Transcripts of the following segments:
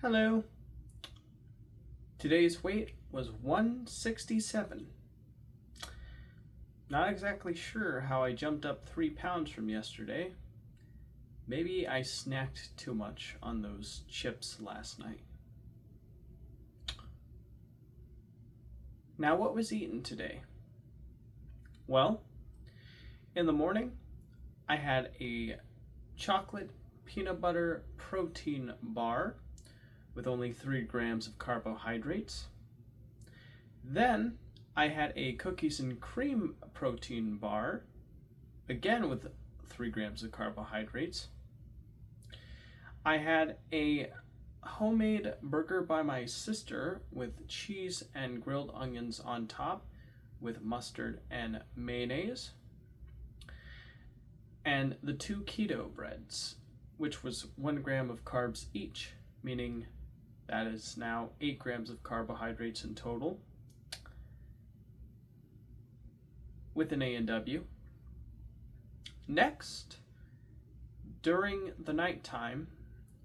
Hello. Today's weight was 167. Not exactly sure how I jumped up 3 pounds from yesterday. Maybe I snacked too much on those chips last night. Now, what was eaten today? Well, in the morning, I had a chocolate peanut butter protein bar with only 3 grams of carbohydrates. Then I had a cookies and cream protein bar, again with 3 grams of carbohydrates. I had a homemade burger by my sister with cheese and grilled onions on top with mustard and mayonnaise. And the 2 keto breads, which was 1 gram of carbs each, meaning that is now 8 grams of carbohydrates in total, with an A&W. Next, during the nighttime,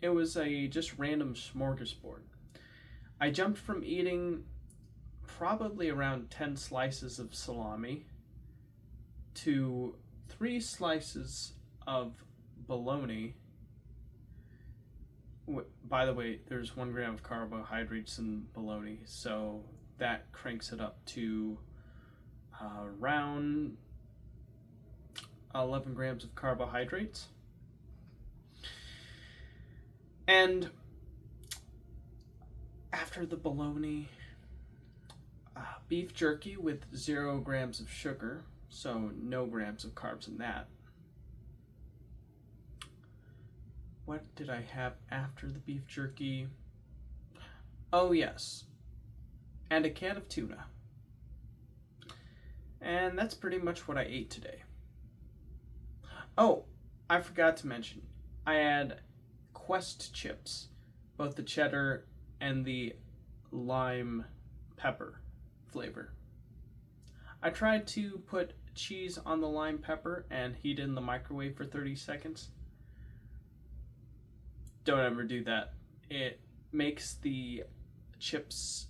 it was a just random smorgasbord. I jumped from eating probably around 10 slices of salami to 3 slices of bologna. By the way, there's 1 gram of carbohydrates in bologna, so that cranks it up to around 11 grams of carbohydrates. And after the bologna, beef jerky with 0 grams of sugar, so no grams of carbs in that. What did I have after the beef jerky? Oh, yes. And a can of tuna. And that's pretty much what I ate today. Oh, I forgot to mention, I had Quest chips, both the cheddar and the lime pepper flavor. I tried to put cheese on the lime pepper and heat it in the microwave for 30 seconds. Don't ever do that. It makes the chips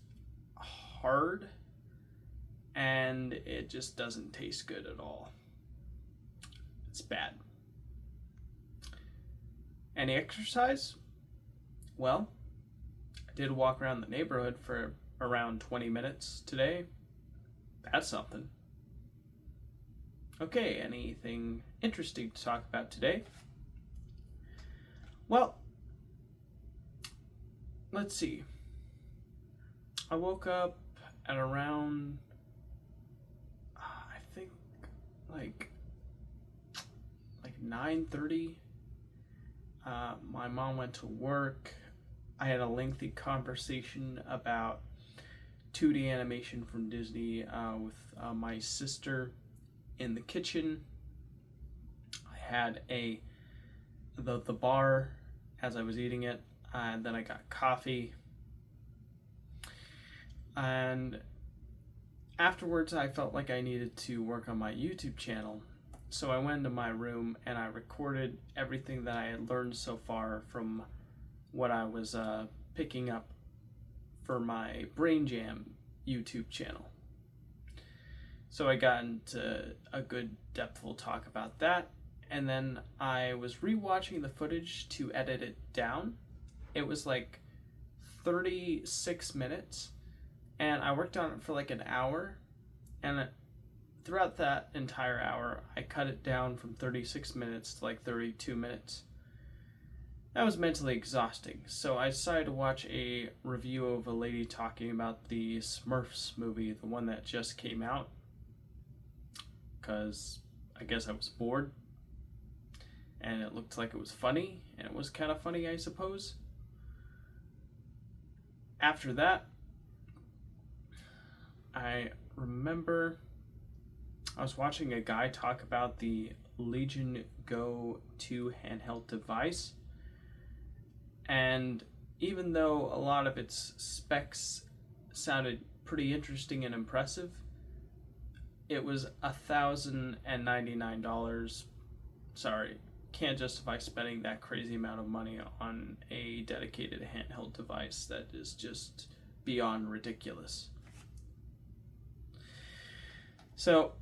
hard and it just doesn't taste good at all. It's bad. Any exercise? Well, I did walk around the neighborhood for around 20 minutes today. That's something. Okay, anything interesting to talk about today? Well, let's see. I woke up at around, I think, like 9:30. My mom went to work. I had a lengthy conversation about 2D animation from Disney with my sister in the kitchen. I had the bar as I was eating it, and then I got coffee. And afterwards, I felt like I needed to work on my YouTube channel. So I went into my room and I recorded everything that I had learned so far from what I was picking up for my Brain Jam YouTube channel. So I got into a good depthful talk about that, and then I was rewatching the footage to edit it down. It was like 36 minutes, and I worked on it for like an hour, and throughout that entire hour, I cut it down from 36 minutes to like 32 minutes. That was mentally exhausting, so I decided to watch a review of a lady talking about the Smurfs movie, the one that just came out, because I guess I was bored, and it looked like it was funny, and it was kind of funny, I suppose. After that, I remember I was watching a guy talk about the Legion Go 2 handheld device, and even though a lot of its specs sounded pretty interesting and impressive, it was $1,099, can't justify spending that crazy amount of money on a dedicated handheld device that is just beyond ridiculous. So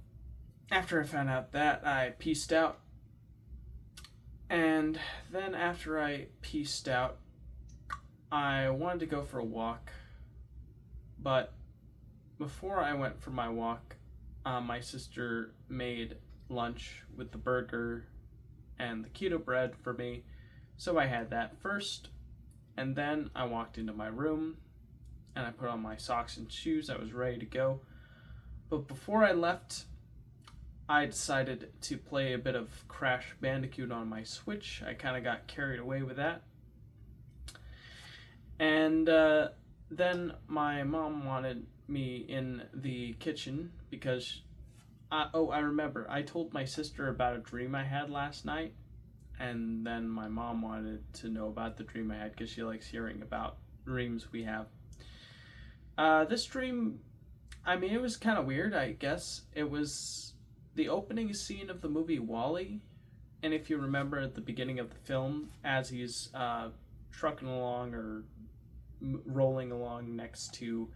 after I found out that, I pieced out. And then after I pieced out, I wanted to go for a walk. But before I went for my walk, my sister made lunch with the burger and the keto bread for me. So I had that first. And then I walked into my room and I put on my socks and shoes. I was ready to go. But before I left, I decided to play a bit of Crash Bandicoot on my Switch. I kind of got carried away with that. And then my mom wanted me in the kitchen because, I remember, I told my sister about a dream I had last night. And then my mom wanted to know about the dream I had because she likes hearing about dreams we have. This dream, I mean, it was kind of weird, I guess. It was the opening scene of the movie WALL-E. And if you remember at the beginning of the film, as he's trucking along or rolling along next to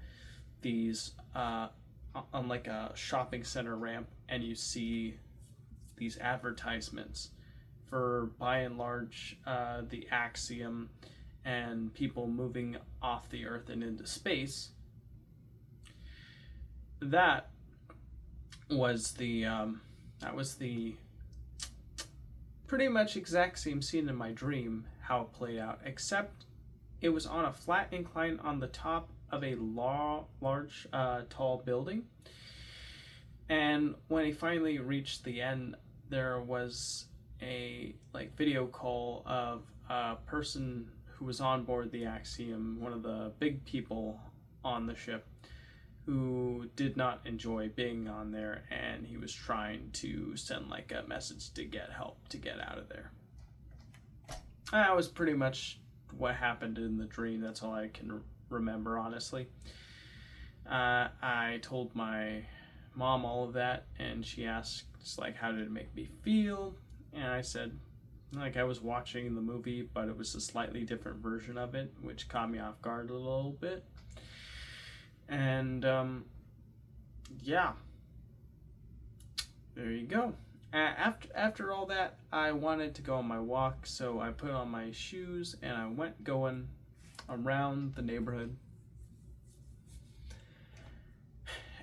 these, on like a shopping center ramp, and you see these advertisements for, by and large, the Axiom and people moving off the Earth and into space. That was the pretty much exact same scene in my dream, how it played out, except it was on a flat incline on the top of a large, tall building. And when he finally reached the end, there was a video call of a person who was on board the Axiom, one of the big people on the ship, who did not enjoy being on there, and he was trying to send a message to get help to get out of there. That was pretty much what happened in the dream. That's all I can remember, honestly. I told my mom all of that, and she asked how did it make me feel, and I said I was watching the movie, but it was a slightly different version of it, which caught me off guard a little bit. And yeah, there you go. After all that, I wanted to go on my walk, so I put on my shoes and I went going around the neighborhood.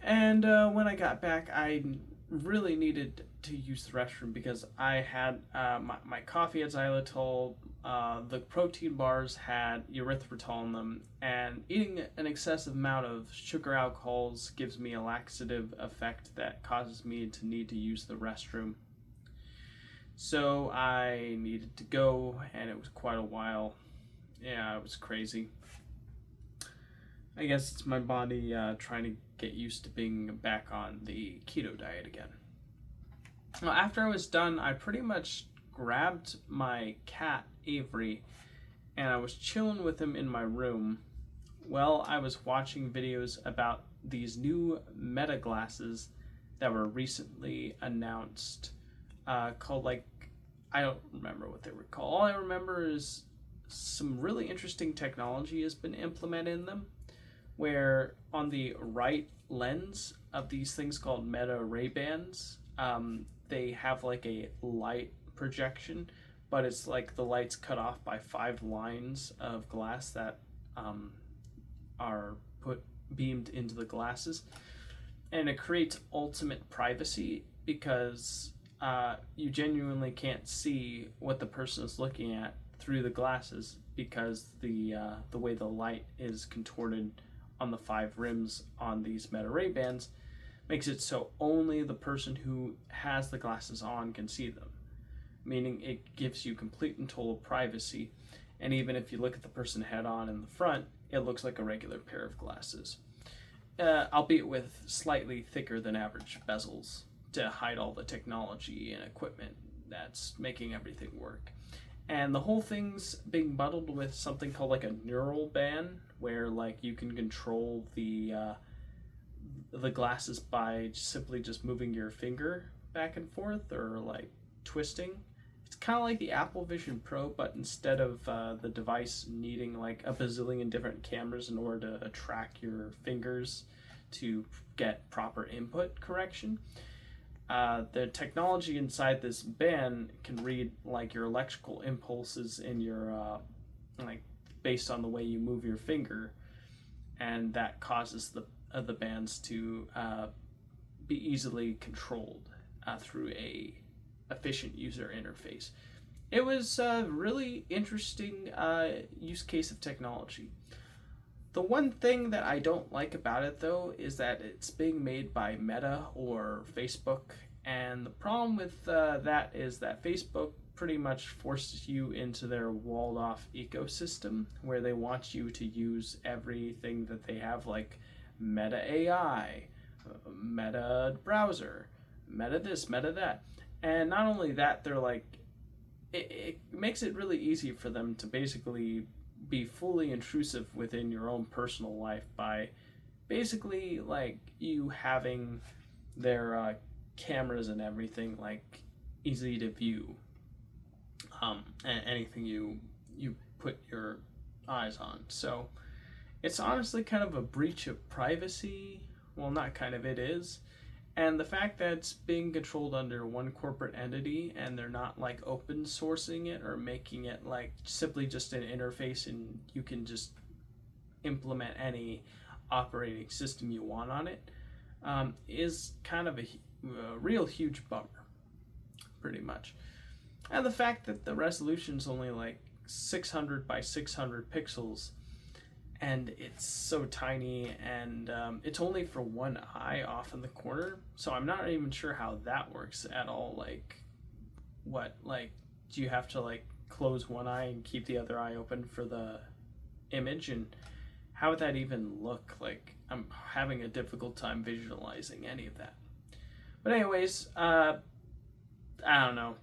And when I got back, I really needed to use the restroom because I had my coffee had xylitol, the protein bars had erythritol in them, and eating an excessive amount of sugar alcohols gives me a laxative effect that causes me to need to use the restroom. So I needed to go, and it was quite a while. Yeah, it was crazy. I guess it's my body trying to get used to being back on the keto diet again. Well, after I was done, I pretty much grabbed my cat, Avery, and I was chilling with him in my room while I was watching videos about these new Meta glasses that were recently announced, called I don't remember what they were called. All I remember is some really interesting technology has been implemented in them, where on the right lens of these things called Meta Ray-Bans, they have a light projection, but it's the light's cut off by 5 lines of glass that are beamed into the glasses, and it creates ultimate privacy because you genuinely can't see what the person is looking at through the glasses because the way the light is contorted on the 5 rims on these Meta Ray-Bans makes it so only the person who has the glasses on can see them, meaning it gives you complete and total privacy. And even if you look at the person head on in the front, it looks like a regular pair of glasses, albeit with slightly thicker than average bezels to hide all the technology and equipment that's making everything work. And the whole thing's being bundled with something called a neural band, where you can control the glasses by simply just moving your finger back and forth or twisting, It's kind of like the Apple Vision Pro, but instead of the device needing like a bazillion different cameras in order to track your fingers to get proper input correction, the technology inside this band can read like your electrical impulses in your like based on the way you move your finger, and that causes the bands to be easily controlled through a efficient user interface. It was a really interesting use case of technology. The one thing that I don't like about it, though, is that it's being made by Meta or Facebook, and the problem with that is that Facebook pretty much forces you into their walled off ecosystem where they want you to use everything that they have, like Meta AI, Meta browser, Meta this, Meta that. And not only that, they're like, it makes it really easy for them to basically be fully intrusive within your own personal life by basically like you having their cameras and everything like easy to view, and anything you put your eyes on. So it's honestly kind of a breach of privacy. Well, not kind of, it is. And the fact that it's being controlled under one corporate entity and they're not like open sourcing it or making it like simply just an interface and you can just implement any operating system you want on it, is kind of a real huge bummer, pretty much. And the fact that the resolution is only like 600 by 600 pixels and it's so tiny, and it's only for one eye off in the corner, so I'm not even sure how that works at all. Like, what, like, do you have to like close one eye and keep the other eye open for the image, and how would that even look? Like, I'm having a difficult time visualizing any of that. But anyways, I don't know,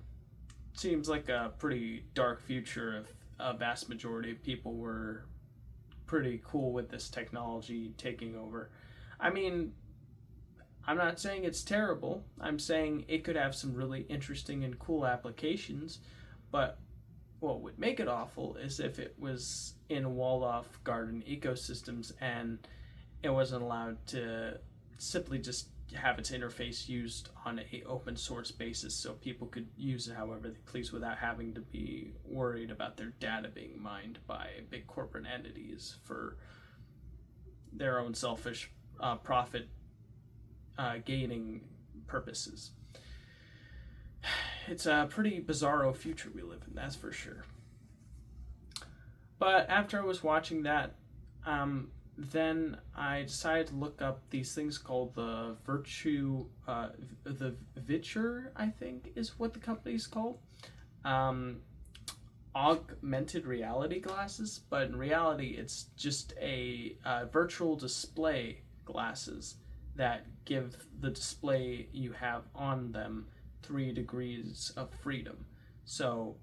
seems like a pretty dark future if a vast majority of people were pretty cool with this technology taking over. I mean, I'm not saying it's terrible. I'm saying it could have some really interesting and cool applications, but what would make it awful is if it was in walled-off garden ecosystems and it wasn't allowed to simply just have its interface used on a open source basis so people could use it however they please without having to be worried about their data being mined by big corporate entities for their own selfish profit gaining purposes. It's a pretty bizarro future we live in, that's for sure. But after I was watching that, then I decided to look up these things called the Vitcher, I think is what the company's called. Augmented reality glasses, but in reality it's just a virtual display glasses that give the display you have on them 3 degrees of freedom. So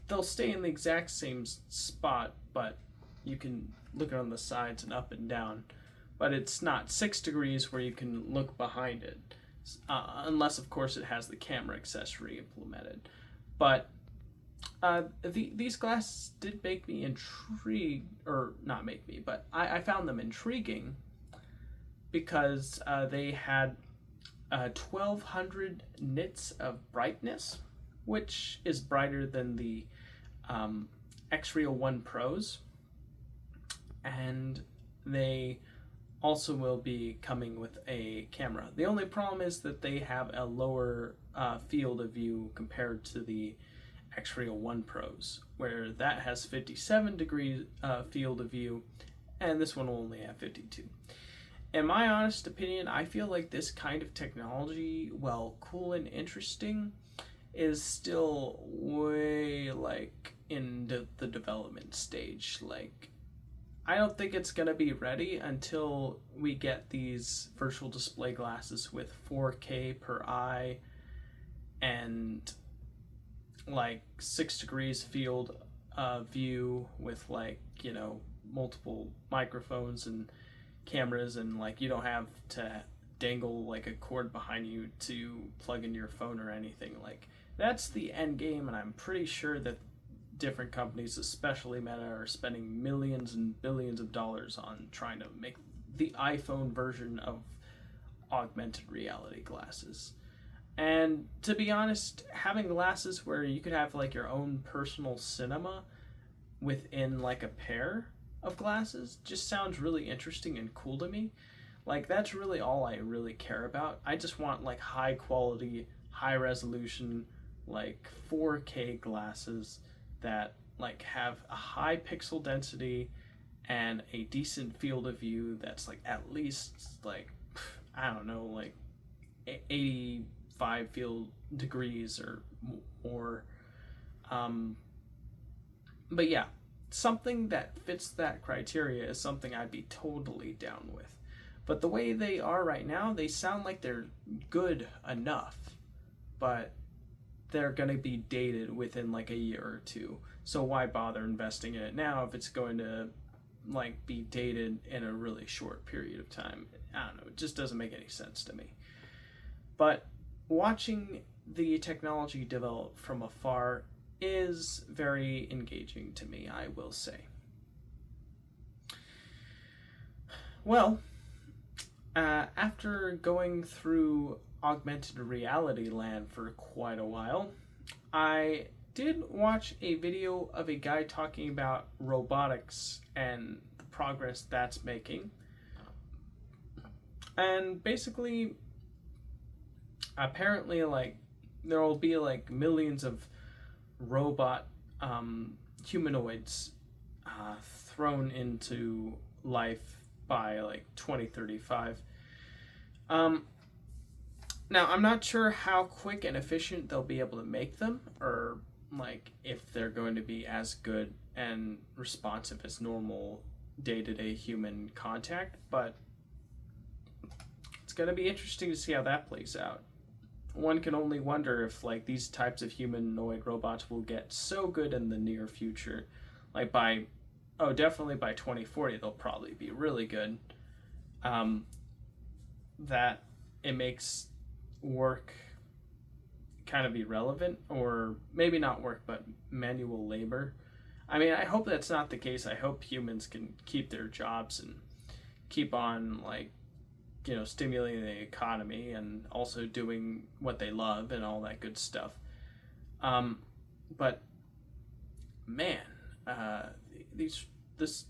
they'll stay in the exact same spot, but you can look on the sides and up and down, but it's not 6 degrees where you can look behind it, unless of course it has the camera accessory implemented. But these glasses did make me intrigued, or not make me, but I found them intriguing because they had 1200 nits of brightness, which is brighter than the X-Real 1 Pros. And they also will be coming with a camera. The only problem is that they have a lower field of view compared to the X-Real 1 Pros, where that has 57 degrees field of view, and this one will only have 52. In my honest opinion, I feel like this kind of technology, while cool and interesting, is still way like in the development stage. Like, I don't think it's going to be ready until we get these virtual display glasses with 4K per eye and like 6 degrees field view with like, you know, multiple microphones and cameras, and like you don't have to dangle like a cord behind you to plug in your phone or anything. Like That's the end game, and I'm pretty sure that different companies, especially Meta, are spending millions and billions of dollars on trying to make the iPhone version of augmented reality glasses. And to be honest, having glasses where you could have like your own personal cinema within like a pair of glasses just sounds really interesting and cool to me. Like that's really all I really care about. I just want like high quality, high resolution, like 4K glasses that like have a high pixel density and a decent field of view that's like at least like I don't know, like 85 field degrees or more. But yeah, something that fits that criteria is something I'd be totally down with. But the way they are right now, they sound like they're good enough, but they're going to be dated within like a year or two. So why bother investing in it now if it's going to like be dated in a really short period of time? I don't know, it just doesn't make any sense to me. But watching the technology develop from afar is very engaging to me, I will say. Well, after going through augmented reality land for quite a while, I did watch a video of a guy talking about robotics and the progress that's making. And basically, apparently, like, there will be like millions of robot humanoids thrown into life by like 2035. Now, I'm not sure how quick and efficient they'll be able to make them, or like if they're going to be as good and responsive as normal day-to-day human contact, but it's going to be interesting to see how that plays out. One can only wonder if like these types of humanoid robots will get so good in the near future, like definitely by 2040 they'll probably be really good, that it makes work kind of irrelevant, or maybe not work but manual labor. I mean, I hope that's not the case. I hope humans can keep their jobs and keep on like, you know, stimulating the economy and also doing what they love and all that good stuff. But man, this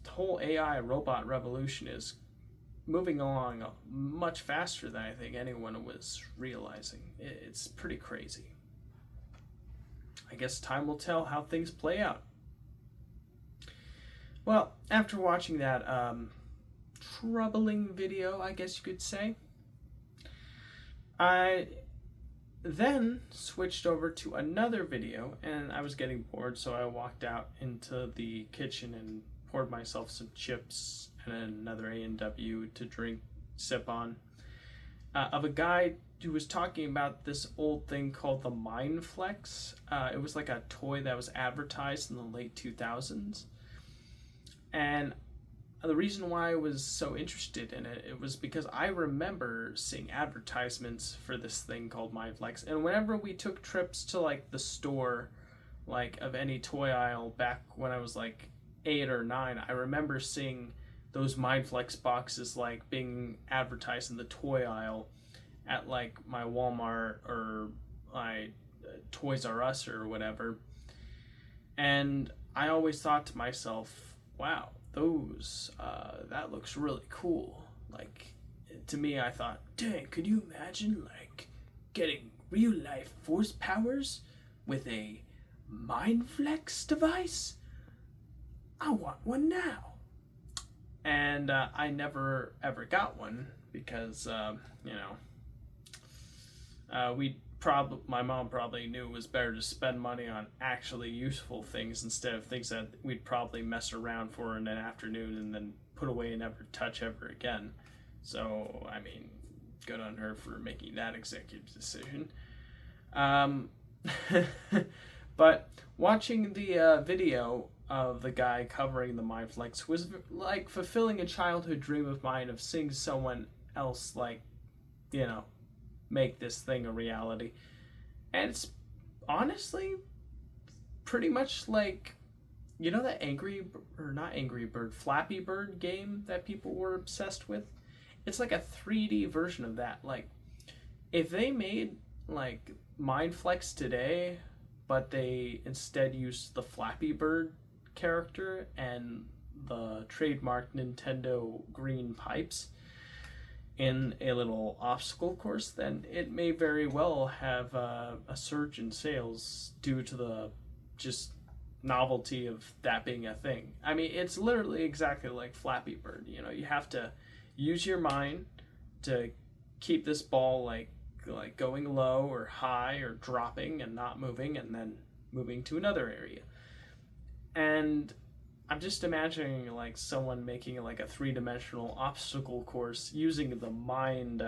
whole AI robot revolution is moving along much faster than I think anyone was realizing. It's pretty crazy. I guess time will tell how things play out. Well, after watching that troubling video, I guess you could say, I then switched over to another video, and I was getting bored, so I walked out into the kitchen and poured myself some chips and another A&W to sip on, of a guy who was talking about this old thing called the Mindflex. It was like a toy that was advertised in the late 2000s. And the reason why I was so interested in it was because I remember seeing advertisements for this thing called Mindflex. And whenever we took trips to like the store, like of any toy aisle back when I was like 8 or 9, I remember seeing those Mindflex boxes like being advertised in the toy aisle at like my Walmart or my Toys R Us or whatever. And I always thought to myself, wow, that looks really cool. Like, to me, I thought, dang, could you imagine like getting real life force powers with a Mindflex device? I want one now. And I never ever got one because my mom probably knew it was better to spend money on actually useful things instead of things that we'd probably mess around for in an afternoon and then put away and never touch ever again. So, I mean, good on her for making that executive decision. But watching the video of the guy covering the Mindflex was like fulfilling a childhood dream of mine of seeing someone else, like, make this thing a reality. And it's honestly, pretty much like, you know that not Angry Bird, Flappy Bird game that people were obsessed with? It's like a 3D version of that. Like, if they made like Mindflex today, but they instead used the Flappy Bird character and the trademark Nintendo green pipes in a little obstacle course, then it may very well have a surge in sales due to the just novelty of that being a thing. I mean, it's literally exactly like Flappy Bird. You know, you have to use your mind to keep this ball like going low or high or dropping and not moving and then moving to another area. And I'm just imagining like someone making like a three-dimensional obstacle course using the mind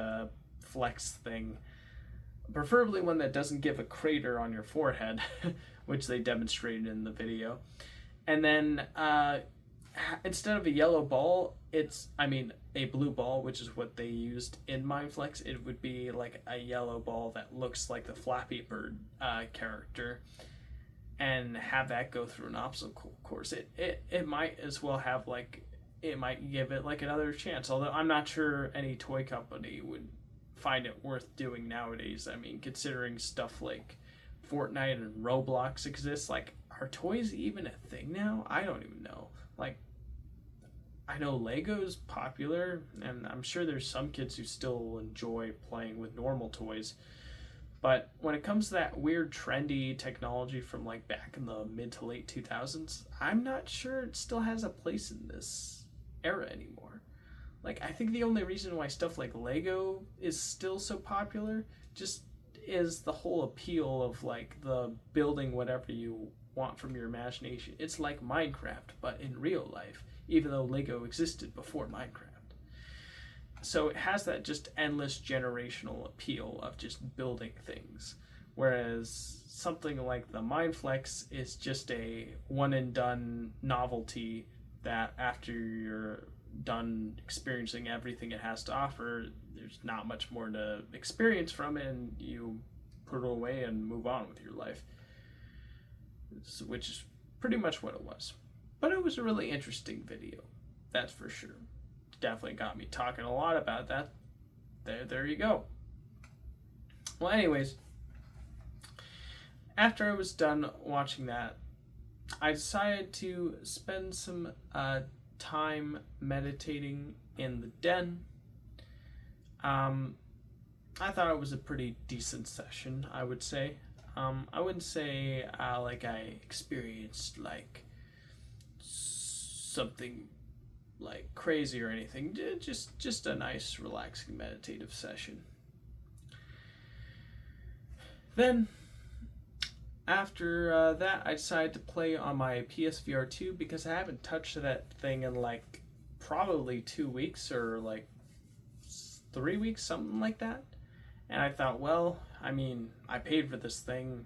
flex thing, preferably one that doesn't give a crater on your forehead, which they demonstrated in the video. And then instead of a yellow ball, a blue ball, which is what they used in Mindflex. It would be like a yellow ball that looks like the Flappy Bird character, and have that go through an obstacle course. It might as well have like, it might give it like another chance. Although I'm not sure any toy company would find it worth doing nowadays. I mean, considering stuff like Fortnite and Roblox exists, like, are toys even a thing now? I don't even know. Like, I know Lego's popular, and I'm sure there's some kids who still enjoy playing with normal toys. But when it comes to that weird trendy technology from like back in the mid to late 2000s, I'm not sure it still has a place in this era anymore. Like, I think the only reason why stuff like Lego is still so popular just is the whole appeal of like the building whatever you want from your imagination. It's like Minecraft, but in real life, even though Lego existed before Minecraft. So it has that just endless generational appeal of just building things. Whereas something like the Mindflex is just a one and done novelty that after you're done experiencing everything it has to offer, there's not much more to experience from it, and you put it away and move on with your life. Which is pretty much what it was. But it was a really interesting video, that's for sure. Definitely got me talking a lot about that. There you go. Well, anyways, after I was done watching that, I decided to spend some time meditating in the den. I thought it was a pretty decent session, I would say. I wouldn't say like I experienced like something like crazy or anything. Just a nice, relaxing, meditative session. Then, after that, I decided to play on my PSVR 2 because I haven't touched that thing in like probably 2 weeks or like 3 weeks, something like that. And I thought, well, I mean, I paid for this thing.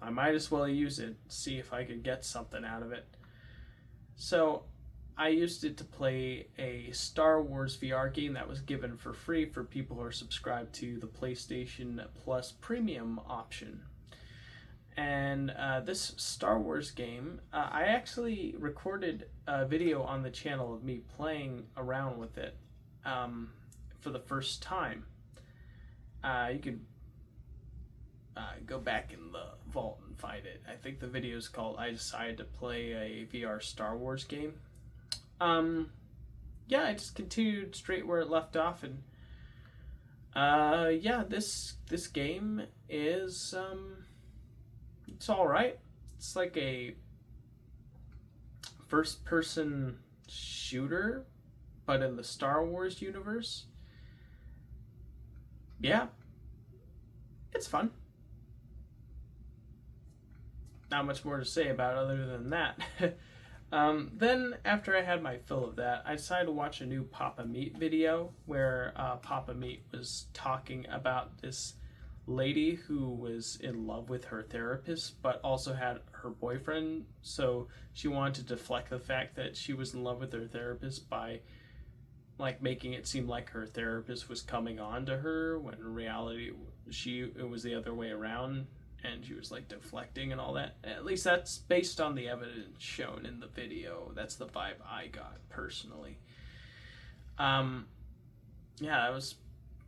I might as well use it, see if I could get something out of it. So I used it to play a Star Wars VR game that was given for free for people who are subscribed to the PlayStation Plus Premium option. And this Star Wars game, I actually recorded a video on the channel of me playing around with it for the first time. You can go back in the vault and find it. I think the video is called I Decided to Play a VR Star Wars Game. Yeah, I just continued straight where it left off, and yeah, this game is it's all right. It's like a first-person shooter, but in the Star Wars universe. Yeah, it's fun. Not much more to say about it other than that. Then, after I had my fill of that, I decided to watch a new Papa Meat video where Papa Meat was talking about this lady who was in love with her therapist, but also had her boyfriend. So she wanted to deflect the fact that she was in love with her therapist by like making it seem like her therapist was coming on to her, when in reality it was the other way around. and she was like deflecting and all that. At least that's based on the evidence shown in the video. That's the vibe I got personally. Yeah, that was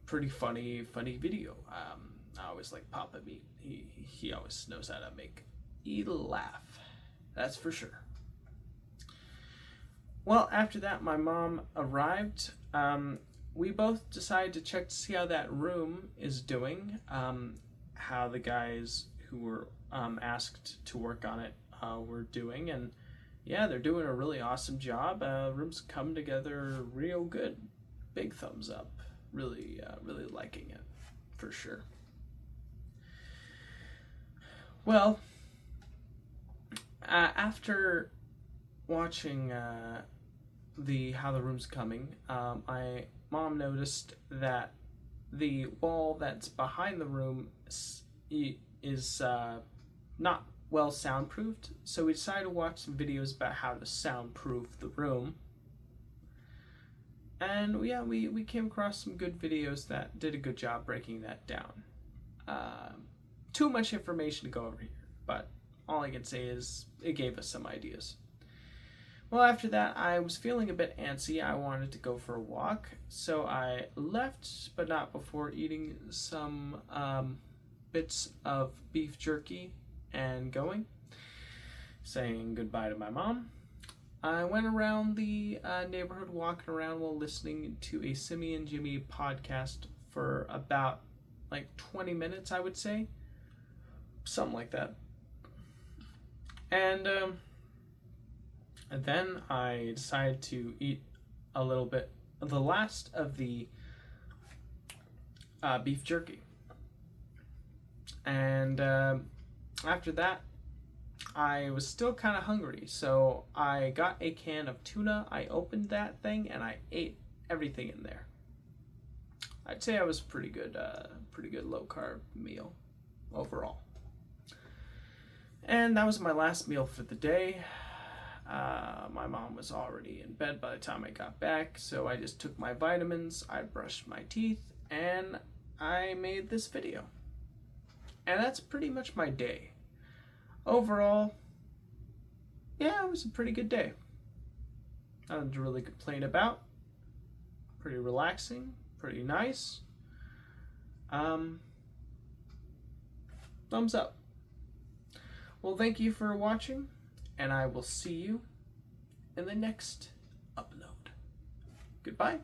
pretty funny video. I always like Papa Meat. He always knows how to make you laugh. That's for sure. Well, after that, my mom arrived. We both decided to check to see how that room is doing. How the guys who were asked to work on it were doing, and yeah, they're doing a really awesome job. Room's come together real good. Big thumbs up. Really liking it, for sure. Well, after watching how the room's coming, my mom noticed that the wall that's behind the room is not well soundproofed, so we decided to watch some videos about how to soundproof the room. And yeah, we came across some good videos that did a good job breaking that down. Too much information to go over here, but all I can say is it gave us some ideas. Well, after that, I was feeling a bit antsy. I wanted to go for a walk, so I left, but not before eating some bits of beef jerky and going, saying goodbye to my mom. I went around the neighborhood walking around while listening to a Simi and Jimmy podcast for about like 20 minutes, I would say. Something like that. And then I decided to eat a little bit of the last of the beef jerky. And after that, I was still kind of hungry, so I got a can of tuna. I opened that thing and I ate everything in there. I'd say I was pretty good low carb meal overall. And that was my last meal for the day. My mom was already in bed by the time I got back, so I just took my vitamins, I brushed my teeth, and I made this video. And that's pretty much my day. Overall, yeah, it was a pretty good day. Nothing to really complain about. Pretty relaxing, pretty nice. Thumbs up. Well, thank you for watching, and I will see you in the next upload. Goodbye.